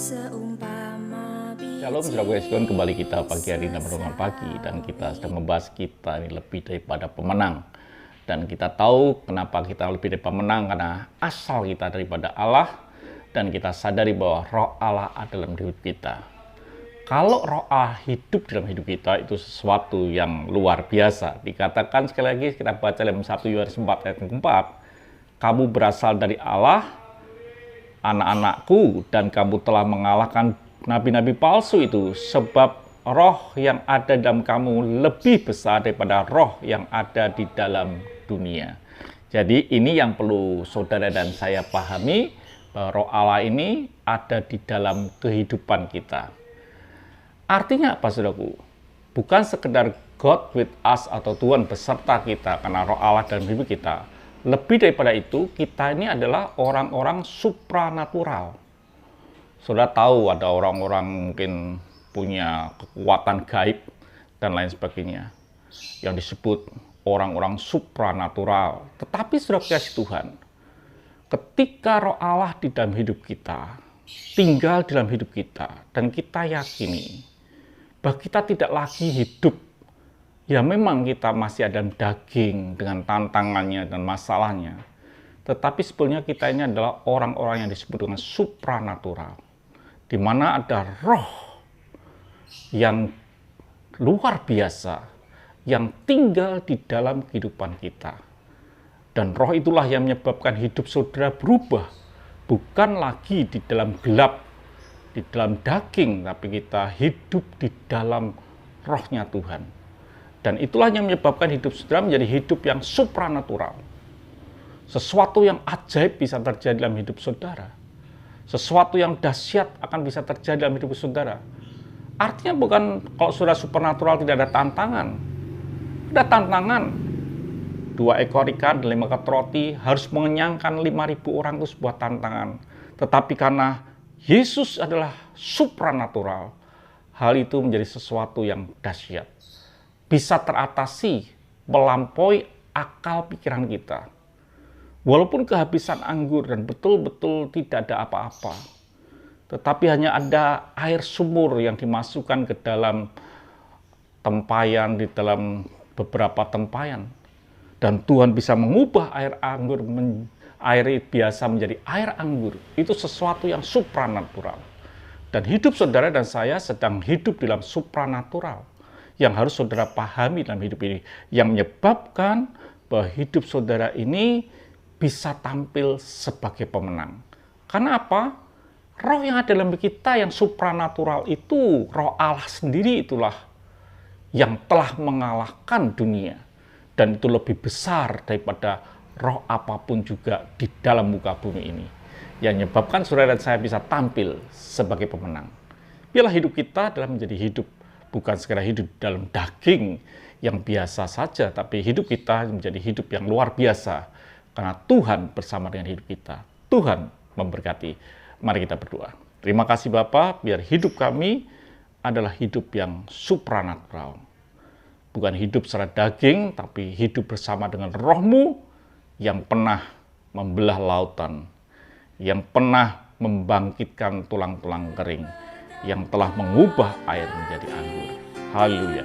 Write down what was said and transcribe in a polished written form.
Shalom, saudara sekalian, kembali kita pagi hari dalam renungan pagi, dan kita sedang membahas kita ini lebih daripada pemenang. Dan kita tahu kenapa kita lebih daripada pemenang, karena asal kita daripada Allah, dan kita sadari bahwa roh Allah ada dalam hidup kita. Kalau roh Allah hidup dalam hidup kita, itu sesuatu yang luar biasa. Dikatakan sekali lagi, kita baca dalam 1 Yohanes 4 ayat 4, kamu berasal dari Allah, anak-anakku, dan kamu telah mengalahkan nabi-nabi palsu itu, sebab roh yang ada dalam kamu lebih besar daripada roh yang ada di dalam dunia. Jadi ini yang perlu saudara dan saya pahami, bahwa roh Allah ini ada di dalam kehidupan kita. Artinya apa, saudaraku? Bukan sekedar God with us atau Tuhan beserta kita karena roh Allah dalam hidup kita. Lebih daripada itu, kita ini adalah orang-orang supranatural. Sudah tahu ada orang-orang mungkin punya kekuatan gaib dan lain sebagainya yang disebut orang-orang supranatural. Tetapi sudah kasih Tuhan, ketika roh Allah di dalam hidup kita, tinggal dalam hidup kita, dan kita yakini bahwa kita tidak lagi hidup, ya memang kita masih ada daging dengan tantangannya dan masalahnya, tetapi sebetulnya kita ini adalah orang-orang yang disebut dengan supranatural, di mana ada roh yang luar biasa yang tinggal di dalam kehidupan kita. Dan roh itulah yang menyebabkan hidup saudara berubah, bukan lagi di dalam gelap, di dalam daging, tapi kita hidup di dalam rohnya Tuhan. Dan itulah yang menyebabkan hidup saudara menjadi hidup yang supranatural. Sesuatu yang ajaib bisa terjadi dalam hidup saudara. Sesuatu yang dahsyat akan bisa terjadi dalam hidup saudara. Artinya bukan kalau saudara supernatural tidak ada tantangan. Ada tantangan. 2 ekor ikan dan 5 kat roti harus mengenyangkan 5.000 orang, itu sebuah tantangan. Tetapi karena Yesus adalah supranatural, hal itu menjadi sesuatu yang dahsyat. Bisa teratasi, melampaui akal pikiran kita. Walaupun kehabisan anggur dan betul-betul tidak ada apa-apa, tetapi hanya ada air sumur yang dimasukkan ke dalam tempayan, di dalam beberapa tempayan. Dan Tuhan bisa mengubah air anggur, air biasa menjadi air anggur. Itu sesuatu yang supranatural. Dan hidup saudara dan saya sedang hidup dalam supranatural, yang harus saudara pahami dalam hidup ini, yang menyebabkan bahwa hidup saudara ini bisa tampil sebagai pemenang. Karena apa? Roh yang ada dalam kita yang supranatural itu, roh Allah sendiri itulah yang telah mengalahkan dunia. Dan itu lebih besar daripada roh apapun juga di dalam muka bumi ini, yang menyebabkan saudara dan saya bisa tampil sebagai pemenang. Biarlah hidup kita adalah menjadi hidup bukan sekedar hidup dalam daging yang biasa saja, tapi hidup kita menjadi hidup yang luar biasa, karena Tuhan bersama dengan hidup kita. Tuhan memberkati. Mari kita berdoa. Terima kasih Bapa, biar hidup kami adalah hidup yang supranatural. Bukan hidup secara daging, tapi hidup bersama dengan roh-Mu yang pernah membelah lautan, yang pernah membangkitkan tulang-tulang kering, yang telah mengubah air menjadi anggur. Haleluya.